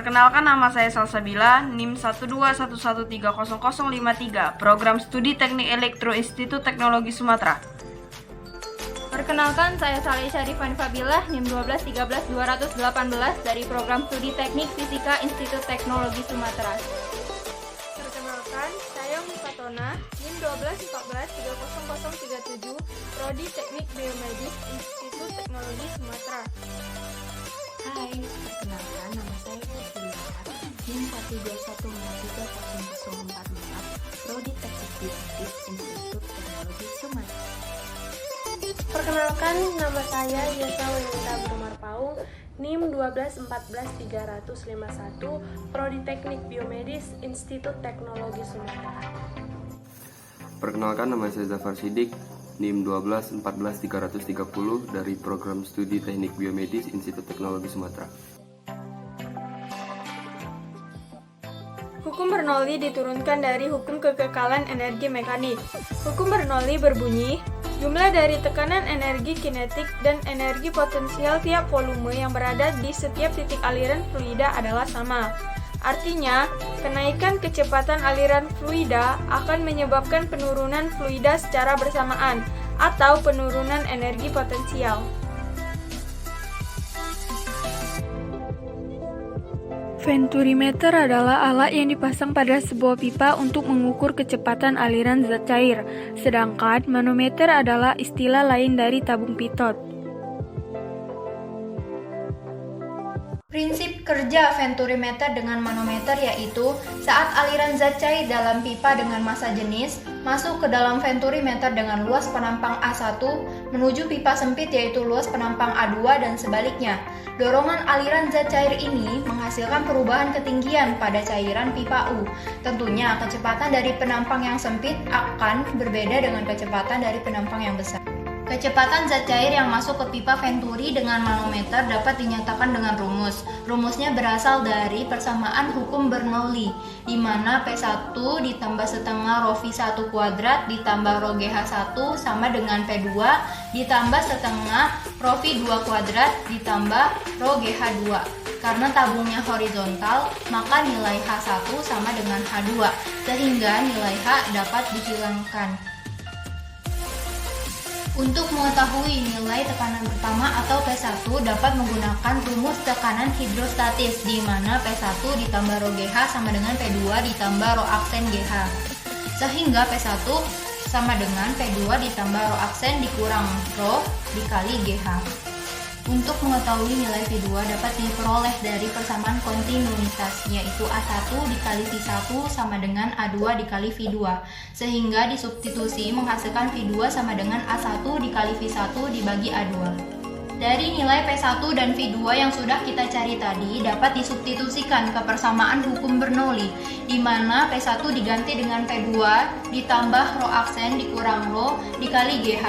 Perkenalkan, nama saya Salsabila, NIM 121130053, Program Studi Teknik Elektro Institut Teknologi Sumatera. Perkenalkan, saya Saleh Syarifan Fabilah, NIM 1213218 dari Program Studi Teknik Fisika Institut Teknologi Sumatera. Perkenalkan, saya Musatona, NIM 121430037, Prodi Teknik Biomedis Institut Teknologi Sumatera. Hai, perkenalkan, nama saya Fusiliar, NIM 121430044, Prodi Teknik Biomedis Institut Teknologi Sumatera. Perkenalkan, nama saya Yesa Wenita Brumarpaung, NIM 1214351, Prodi Teknik Biomedis Institut Teknologi Sumatera. Perkenalkan, nama saya Zafar Sidik, NIM 1214330 dari Program Studi Teknik Biomedis Institut Teknologi Sumatera. Hukum Bernoulli diturunkan dari hukum kekekalan energi mekanik. Hukum Bernoulli berbunyi, jumlah dari tekanan energi kinetik dan energi potensial tiap volume yang berada di setiap titik aliran fluida adalah sama. Artinya, kenaikan kecepatan aliran fluida akan menyebabkan penurunan fluida secara bersamaan atau penurunan energi potensial. Venturimeter adalah alat yang dipasang pada sebuah pipa untuk mengukur kecepatan aliran zat cair, sedangkan manometer adalah istilah lain dari tabung pitot. Prinsip kerja venturimeter dengan manometer yaitu saat aliran zat cair dalam pipa dengan massa jenis masuk ke dalam venturimeter dengan luas penampang A1 menuju pipa sempit yaitu luas penampang A2 dan sebaliknya. Dorongan aliran zat cair ini menghasilkan perubahan ketinggian pada cairan pipa U. Tentunya kecepatan dari penampang yang sempit akan berbeda dengan kecepatan dari penampang yang besar. Kecepatan zat cair yang masuk ke pipa venturi dengan manometer dapat dinyatakan dengan rumus. Rumusnya berasal dari persamaan hukum Bernoulli, di mana P1 ditambah setengah rho V1 kuadrat ditambah rho GH1 sama dengan P2 ditambah setengah rho V2 kuadrat ditambah rho GH2. Karena tabungnya horizontal, maka nilai H1 sama dengan H2, sehingga nilai H dapat dihilangkan. Untuk mengetahui nilai tekanan pertama atau P1 dapat menggunakan rumus tekanan hidrostatis di mana P1 ditambah rho GH sama dengan P2 ditambah rho aksen GH. Sehingga P1 sama dengan P2 ditambah rho aksen dikurang rho dikali GH. Untuk mengetahui nilai V2 dapat diperoleh dari persamaan kontinuitas, yaitu A1 dikali V1 sama dengan A2 dikali V2, sehingga disubstitusi menghasilkan V2 sama dengan A1 dikali V1 dibagi A2. Dari nilai P1 dan V2 yang sudah kita cari tadi dapat disubstitusikan ke persamaan hukum Bernoulli, di mana P1 diganti dengan P2 ditambah rho aksen dikurang rho dikali GH,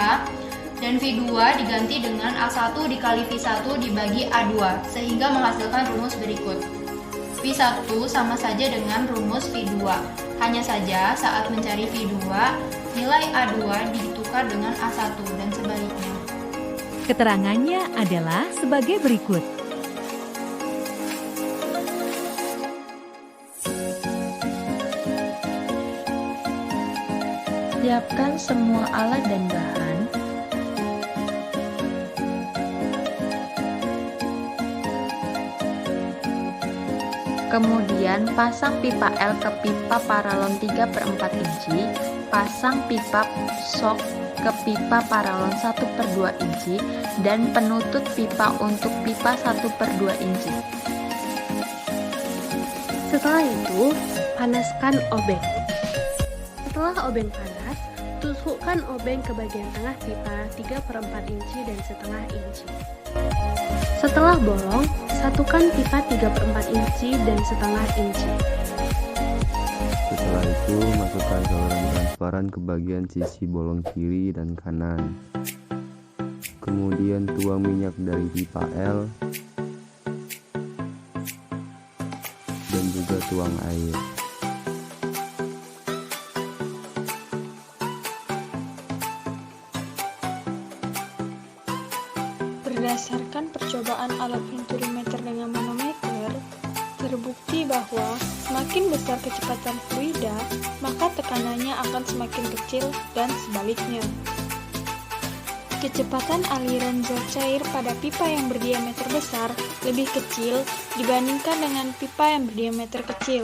dan V2 diganti dengan A1 dikali V1 dibagi A2, sehingga menghasilkan rumus berikut. V1 sama saja dengan rumus V2, hanya saja saat mencari V2, nilai A2 ditukar dengan A1 dan sebaliknya. Keterangannya adalah sebagai berikut. Siapkan semua alat dan bahan. Kemudian pasang pipa L ke pipa paralon 3/4 inci, pasang pipa shock ke pipa paralon 1/2 inci, dan penutup pipa untuk pipa 1/2 inci. Setelah itu, panaskan obeng. Setelah obeng panas, tusukkan obeng ke bagian tengah pipa 3/4 inci dan setengah inci. Setelah bolong, satukan pipa 3/4 inci dan setengah inci. Setelah itu, masukkan saluran transparan ke bagian sisi bolong kiri dan kanan. Kemudian tuang minyak dari pipa L dan juga tuang air. Berdasarkan percobaan alat venturimeter dengan manometer, terbukti bahwa semakin besar kecepatan fluida, maka tekanannya akan semakin kecil dan sebaliknya. Kecepatan aliran zat cair pada pipa yang berdiameter besar lebih kecil dibandingkan dengan pipa yang berdiameter kecil.